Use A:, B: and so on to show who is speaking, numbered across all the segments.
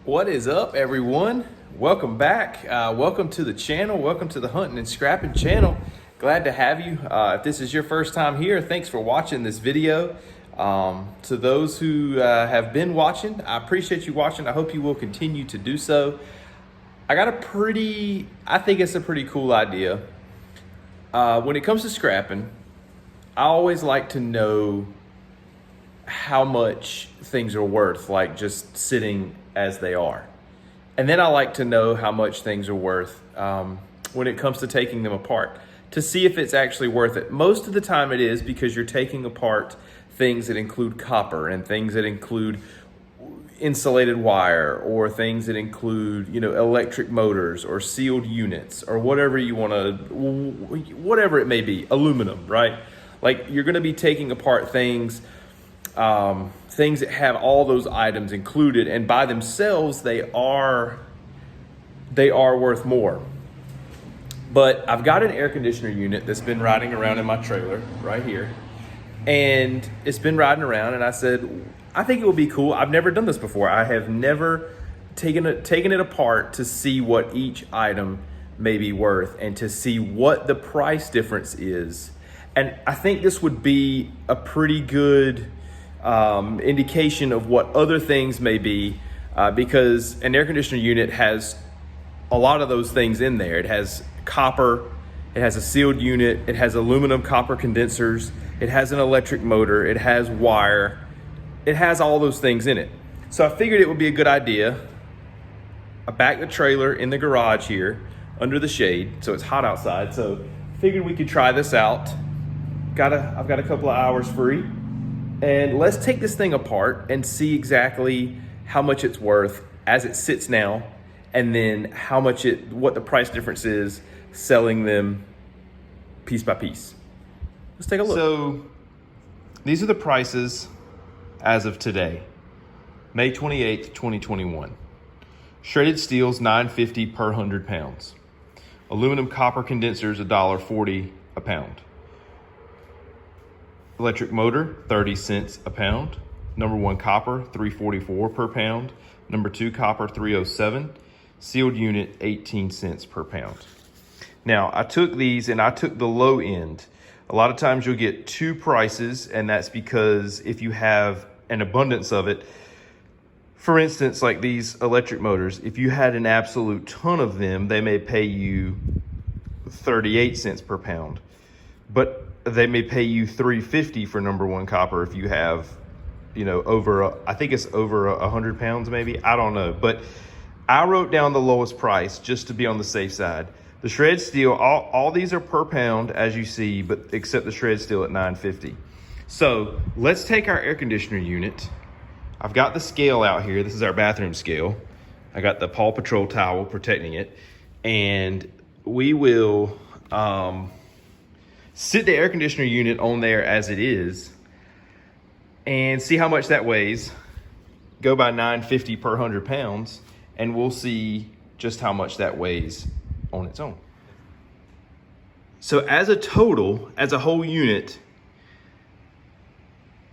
A: What is up, everyone? Welcome back. Welcome to the channel. Welcome to the Hunting and Scrapping channel. Glad to have you. If this is your first time here, thanks for watching this video. To those who have been watching, I appreciate you watching. I hope you will continue to do so. I think it's a pretty cool idea. When it comes to scrapping, I always like to know how much things are worth, like just sitting as they are. And then I like to know how much things are worth when it comes to taking them apart, to see if it's actually worth it. Most of the time it is, because you're taking apart things that include copper and things that include insulated wire, or things that include, electric motors or sealed units or whatever you want to, whatever it may be, aluminum, right? Like, you're going to be taking apart things that have all those items included, and by themselves they are worth more. But I've got an air conditioner unit that's been riding around in my trailer right here, and it's been riding around, and I said, I think it would be cool. I've never done this before. I have never taken it apart to see what each item may be worth and to see what the price difference is. And I think this would be a pretty good indication of what other things may be, because an air conditioner unit has a lot of those things in there. It has copper, it has a sealed unit, it has aluminum copper condensers, it has an electric motor, it has wire, it has all those things in it. So I figured it would be a good idea. I backed the trailer in the garage here under the shade, so it's hot outside, so figured we could try this out. I've got a couple of hours free, and let's take this thing apart and see exactly how much it's worth as it sits now, and then what the price difference is selling them piece by piece. Let's take a look. So these are the prices as of today, May 28th, 2021. Shredded steel's $9.50 per 100 pounds. Aluminum copper condensers $1.40 a pound. Electric motor, 30 cents a pound. Number 1 copper, $3.44 per pound. Number 2 copper, $3.07. Sealed unit, 18 cents per pound. Now, I took these and I took the low end. A lot of times you'll get two prices, and that's because if you have an abundance of it, for instance, like these electric motors, if you had an absolute ton of them, they may pay you 38 cents per pound. But they may pay you $3.50 for number 1 copper if you have, I think it's over 100 pounds maybe. I don't know. But I wrote down the lowest price just to be on the safe side. The shred steel, all these are per pound, as you see, but except the shred steel at $9.50. So let's take our air conditioner unit. I've got the scale out here. This is our bathroom scale. I got the Paw Patrol towel protecting it. And we will sit the air conditioner unit on there as it is and see how much that weighs. Go by $9.50 per 100 pounds, and we'll see just how much that weighs on its own. So as a total, as a whole unit,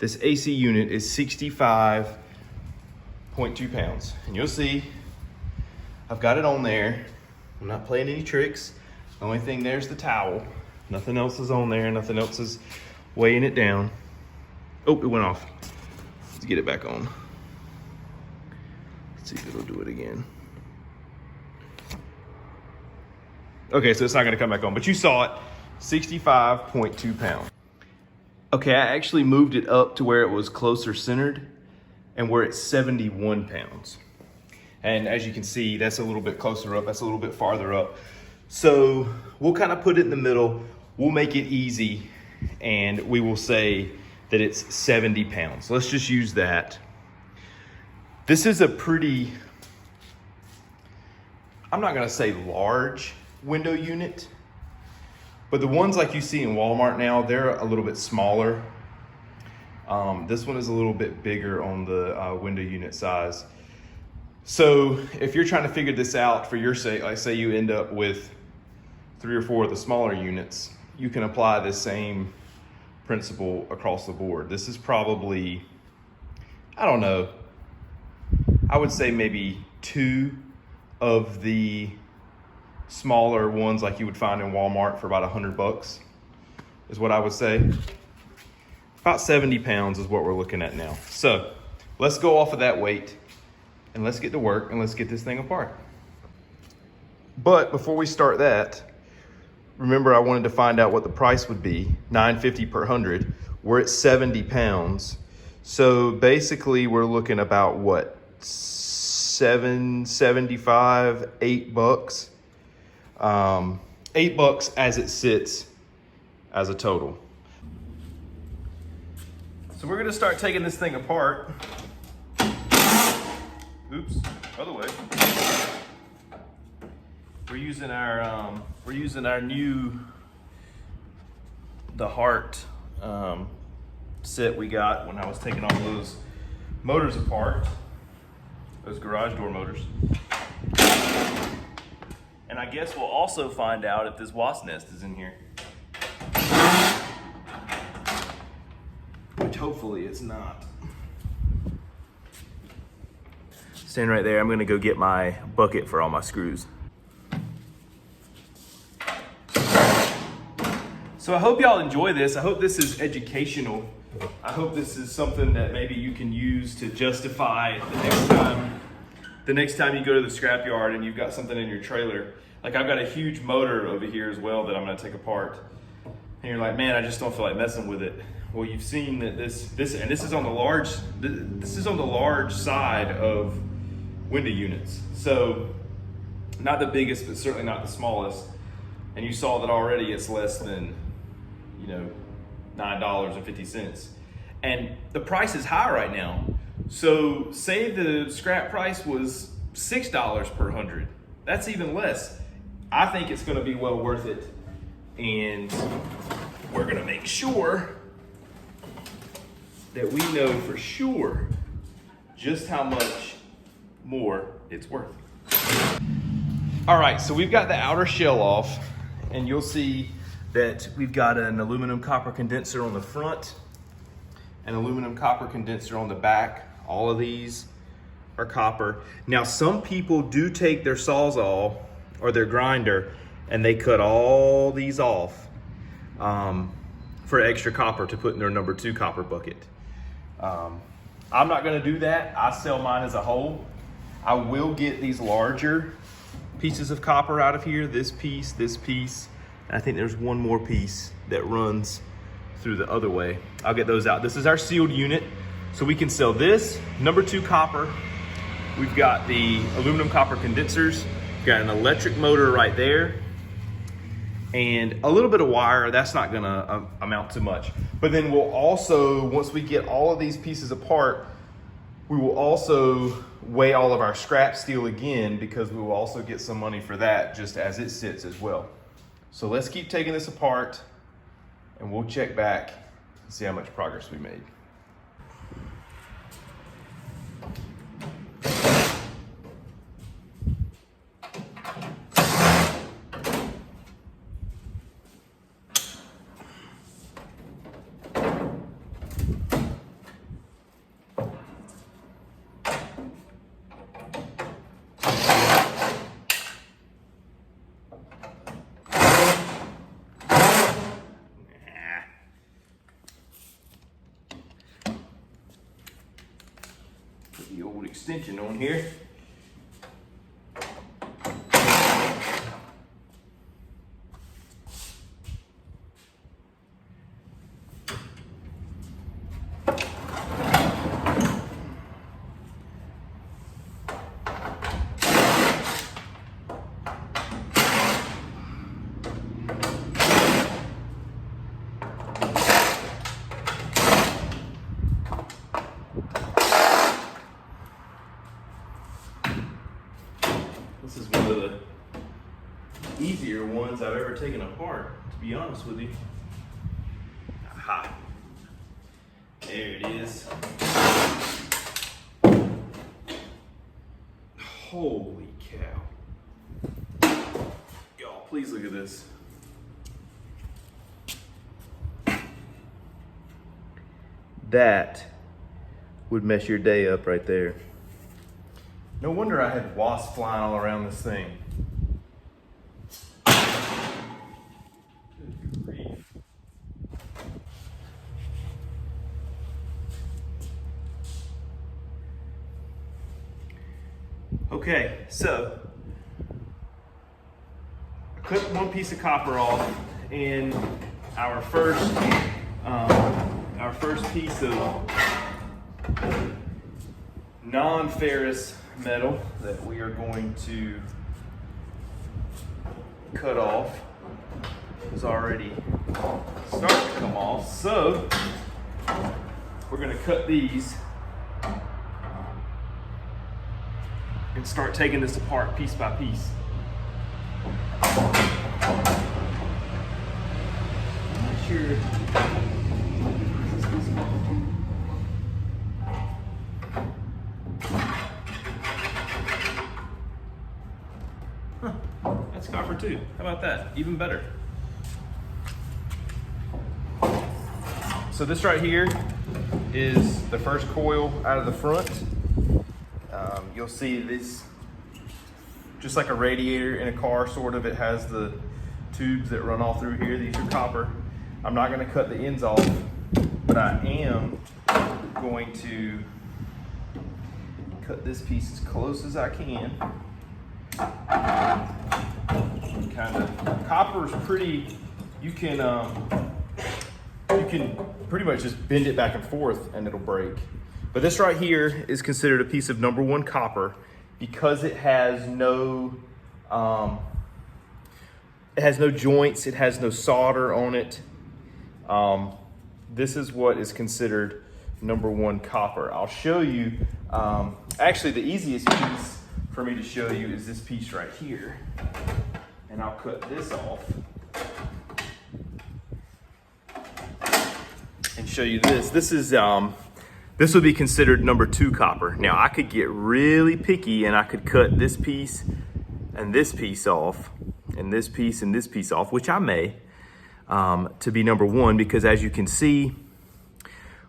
A: this AC unit is 65.2 pounds. And you'll see I've got it on there. I'm not playing any tricks. The only thing there's the towel. Nothing else is on there. Nothing else is weighing it down. Oh, it went off. Let's get it back on. Let's see if it'll do it again. Okay, so it's not gonna come back on, but you saw it, 65.2 pounds. Okay, I actually moved it up to where it was closer centered, and we're at 71 pounds. And as you can see, that's a little bit closer up, that's a little bit farther up. So we'll kind of put it in the middle. We'll make it easy, and we will say that it's 70 pounds. Let's just use that. This is a pretty, I'm not gonna say large window unit, but the ones like you see in Walmart now, they're a little bit smaller. This one is a little bit bigger on the window unit size. So if you're trying to figure this out for your sake, like say you end up with 3 or 4 of the smaller units, you can apply this same principle across the board. This is probably, I don't know, I would say maybe 2 of the smaller ones like you would find in Walmart for about $100 is what I would say. About 70 pounds is what we're looking at now. So let's go off of that weight and let's get to work and let's get this thing apart. But before we start that, remember I wanted to find out what the price would be, $9.50 per 100. We're at 70 pounds. So basically we're looking about what, $7.75, $8. $8 as it sits as a total. So we're gonna start taking this thing apart. Oops, other way. We're using our new, the Heart set we got when I was taking all those motors apart, those garage door motors. And I guess we'll also find out if this wasp nest is in here. Which hopefully it's not. Stand right there, I'm gonna go get my bucket for all my screws. So I hope y'all enjoy this. I hope this is educational. I hope this is something that maybe you can use to justify the next time you go to the scrapyard and you've got something in your trailer. Like I've got a huge motor over here as well that I'm gonna take apart. And you're like, man, I just don't feel like messing with it. Well, you've seen that this is on the large side of window units. So not the biggest, but certainly not the smallest. And you saw that already it's less than, $9.50. And the price is high right now. So say the scrap price was $6 per 100. That's even less. I think it's gonna be well worth it. And we're gonna make sure that we know for sure just how much more it's worth. All right, so we've got the outer shell off, and you'll see that we've got an aluminum copper condenser on the front, an aluminum copper condenser on the back. All of these are copper. Now, some people do take their Sawzall or their grinder and they cut all these off for extra copper to put in their number 2 copper bucket. I'm not gonna do that. I sell mine as a whole. I will get these larger pieces of copper out of here, this piece, and I think there's one more piece that runs through the other way. I'll get those out. This is our sealed unit, so we can sell this, number 2 copper. We've got the aluminum copper condensers, we've got an electric motor right there, and a little bit of wire. That's not gonna amount to much. But then we'll also, once we get all of these pieces apart, we will also weigh all of our scrap steel again, because we will also get some money for that just as it sits as well. So let's keep taking this apart and we'll check back and see how much progress we made. The old extension on here. This is one of the easier ones I've ever taken apart, to be honest with you. Aha. There it is. Holy cow. Y'all, please look at this. That would mess your day up right there. No wonder I had wasps flying all around this thing. Good grief. Okay, so I cut one piece of copper off, and our first piece of non-ferrous metal that we are going to cut off is already starting to come off. So we're going to cut these and start taking this apart piece by piece. I'm not sure. Huh, that's copper too. How about that? Even better. So this right here is the first coil out of the front. You'll see this just like a radiator in a car, sort of. It has the tubes that run all through here. These are copper. I'm not going to cut the ends off, but I am going to cut this piece as close as I can. Kind of, copper is pretty, you can pretty much just bend it back and forth and it'll break. But this right here is considered a piece of number one copper because it has no joints, it has no solder on it. This is what is considered number one copper. I'll show you, actually the easiest piece for me to show you is this piece right here. And I'll cut this off and show you this. This would be considered number two copper. Now I could get really picky and I could cut this piece and this piece off, and this piece and this piece off, which I may, to be number one, because as you can see,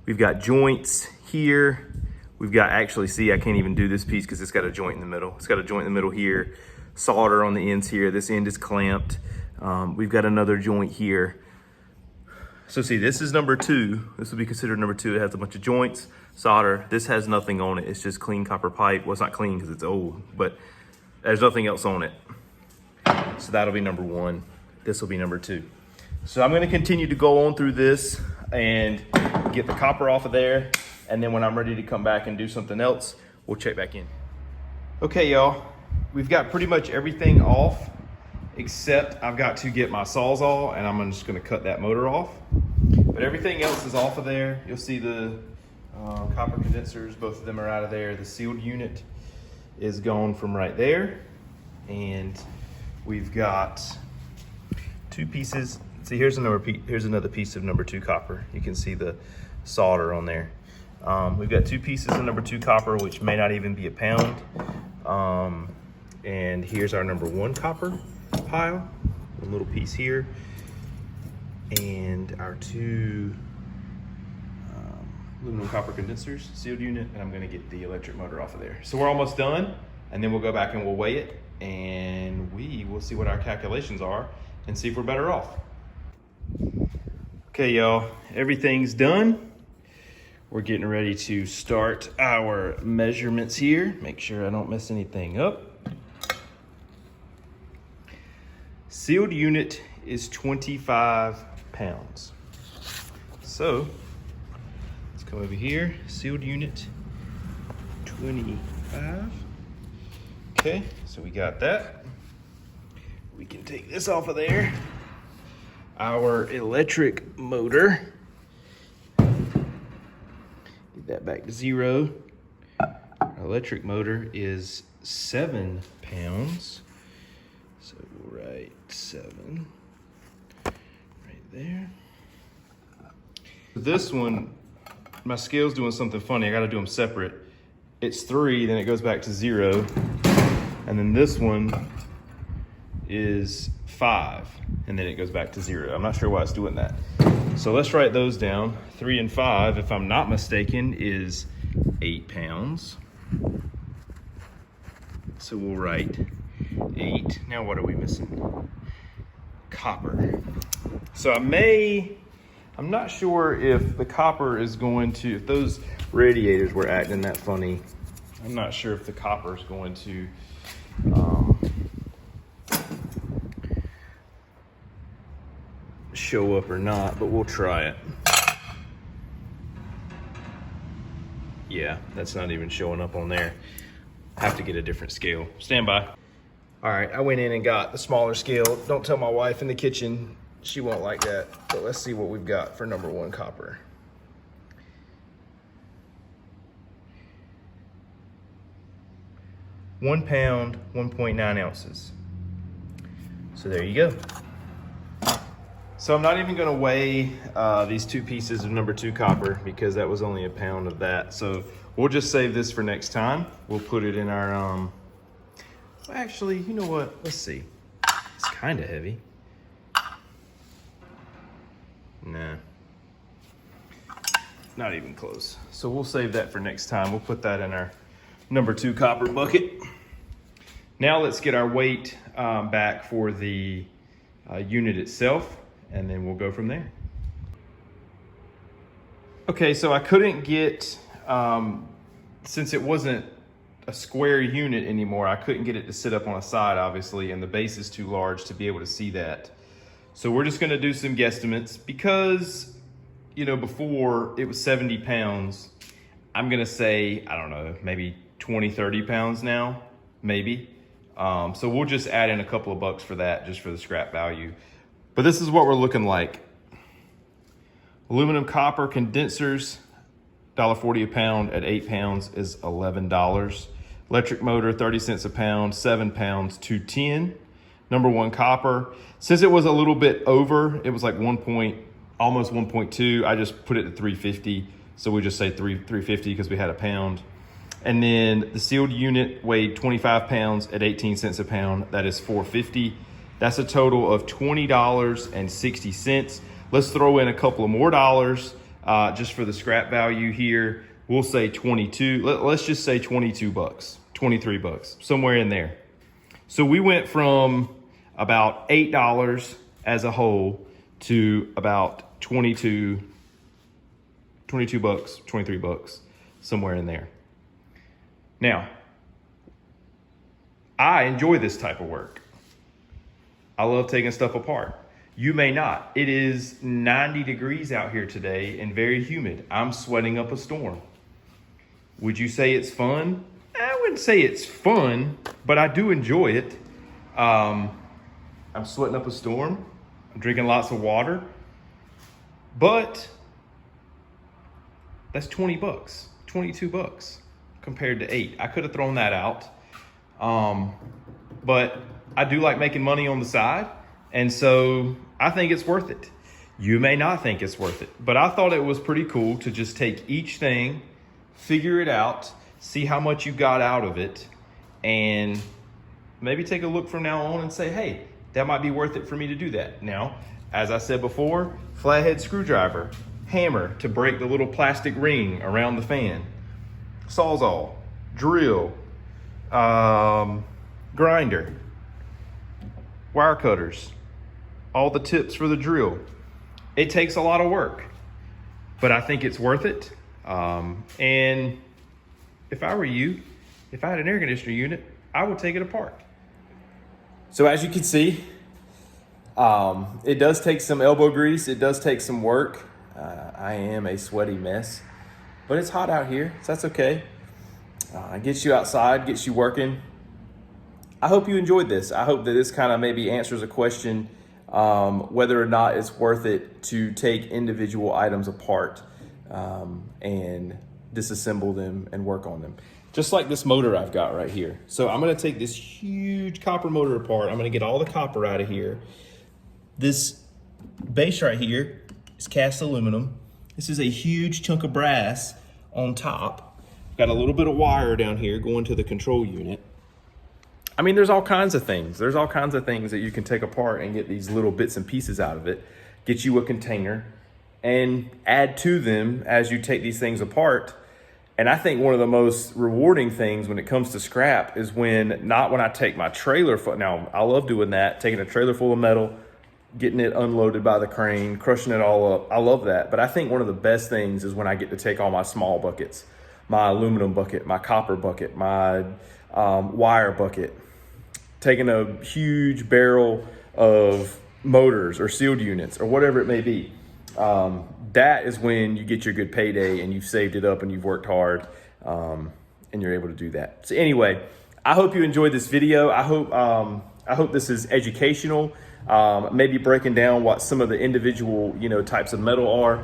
A: we've got joints here. We've got, actually, see, I can't even do this piece because it's got a joint in the middle. It's got a joint in the middle here, solder on the ends here. This end is clamped. We've got another joint here. So see, this is number two. This would be considered number two. It has a bunch of joints, solder. This has nothing on it. It's just clean copper pipe. Well, it's not clean because it's old, but there's nothing else on it. So that'll be number one. This will be number two. So I'm gonna continue to go on through this and get the copper off of there. And then when I'm ready to come back and do something else, we'll check back in. Okay, y'all, we've got pretty much everything off, except I've got to get my Sawzall, and I'm just gonna cut that motor off. But everything else is off of there. You'll see the copper condensers, both of them are out of there. The sealed unit is gone from right there. And we've got two pieces. See, here's another piece of number two copper. You can see the solder on there. We've got two pieces of number two copper, which may not even be a pound. And here's our number one copper pile, a little piece here. And our two aluminum copper condensers, sealed unit, and I'm gonna get the electric motor off of there. So we're almost done, and then we'll go back and we'll weigh it, and we will see what our calculations are and see if we're better off. Okay, y'all, everything's done. We're getting ready to start our measurements here. Make sure I don't mess anything up. Sealed unit is 25 pounds. So let's come over here, sealed unit, 25. Okay, so we got that. We can take this off of there. Our electric motor, get that back to zero. Our electric motor is 7 pounds. So we'll write 7 right there. This one, my scale's doing something funny. I gotta do them separate. It's 3, then it goes back to 0. And then this one is 5, and then it goes back to 0. I'm not sure why it's doing that. So let's write those down. 3 and 5, if I'm not mistaken, is 8 pounds. So we'll write 8. Now what are we missing? Copper. So I'm not sure if the copper is going to, if those radiators were acting that funny, I'm not sure if the copper is going to show up or not, but we'll try it. Yeah, that's not even showing up on there. Have to get a different scale. Stand by. All right, I went in and got the smaller scale. Don't tell my wife in the kitchen. She won't like that. But let's see what we've got for number 1 copper. £1, 1.9 ounces. So there you go. So I'm not even gonna weigh these 2 pieces of number 2 copper because that was only a pound of that. So we'll just save this for next time. We'll put it in our, actually, you know what? Let's see. It's kind of heavy. Nah, not even close. So we'll save that for next time. We'll put that in our number 2 copper bucket. Now let's get our weight back for the unit itself, and then we'll go from there. Okay, so I couldn't get, since it wasn't a square unit anymore, I couldn't get it to sit up on a side, obviously, and the base is too large to be able to see that. So we're just gonna do some guesstimates because, you know, before it was 70 pounds. I'm gonna say, I don't know, maybe 20, 30 pounds now, maybe. So we'll just add in a couple of bucks for that, just for the scrap value. But this is what we're looking like. Aluminum copper condensers, $1.40 a pound at 8 pounds is $11. Electric motor, 30 cents a pound, 7 pounds, $2.10. Number 1 copper. Since it was a little bit over, it was like almost 1.2. I just put it at 350. So we just say 350 because we had a pound. And then the sealed unit weighed 25 pounds at 18 cents a pound. That is $4.50. That's a total of $20.60. Let's throw in a couple of more dollars just for the scrap value here. We'll say 22. Let's just say 22 bucks, 23 bucks, somewhere in there. So we went from about $8 as a whole to about 22 bucks, 23 bucks, somewhere in there. Now, I enjoy this type of work. I love taking stuff apart. You may not. It is 90 degrees out here today and very humid. I'm sweating up a storm. Would you say it's fun? I wouldn't say it's fun, but I do enjoy it. I'm sweating up a storm. I'm drinking lots of water. But that's 20 bucks, 22 bucks compared to 8. I could have thrown that out. But I do like making money on the side. And so I think it's worth it. You may not think it's worth it, but I thought it was pretty cool to just take each thing, figure it out, see how much you got out of it, and maybe take a look from now on and say, hey, that might be worth it for me to do that. Now, as I said before, flathead screwdriver, hammer to break the little plastic ring around the fan, Sawzall, drill, grinder, wire cutters, all the tips for the drill. It takes a lot of work, but I think it's worth it. And if I were you, if I had an air conditioner unit, I would take it apart. So as you can see, it does take some elbow grease. It does take some work. I am a sweaty mess, but it's hot out here, so that's okay. It gets you outside, gets you working. I hope you enjoyed this. I hope that this kind of maybe answers a question whether or not it's worth it to take individual items apart and disassemble them and work on them. Just like this motor I've got right here. So I'm gonna take this huge copper motor apart. I'm gonna get all the copper out of here. This base right here is cast aluminum. This is a huge chunk of brass on top. Got a little bit of wire down here going to the control unit. I mean, there's all kinds of things. There's all kinds of things that you can take apart and get these little bits and pieces out of it. Get you a container and add to them as you take these things apart. And I think one of the most rewarding things when it comes to scrap is not when I take my trailer full. Now, I love doing that, taking a trailer full of metal, getting it unloaded by the crane, crushing it all up. I love that. But I think one of the best things is when I get to take all my small buckets, my aluminum bucket, my copper bucket, my wire bucket, taking a huge barrel of motors or sealed units or whatever it may be. That is when you get your good payday and you've saved it up and you've worked hard, and you're able to do that. So anyway, I hope you enjoyed this video. I hope this is educational, maybe breaking down what some of the individual, types of metal are.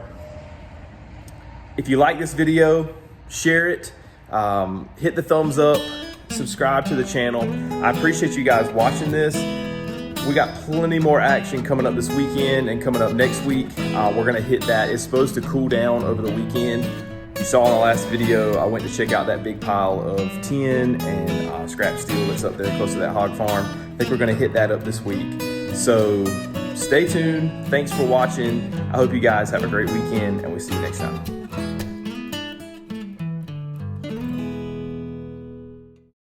A: If you like this video, share it, hit the thumbs up, subscribe to the channel. I appreciate you guys watching this. We got plenty more action coming up this weekend and coming up next week. We're gonna hit that. It's supposed to cool down over the weekend. You saw in the last video, I went to check out that big pile of tin and scrap steel that's up there close to that hog farm. I think we're gonna hit that up this week. So stay tuned. Thanks for watching. I hope you guys have a great weekend and we'll see you next time.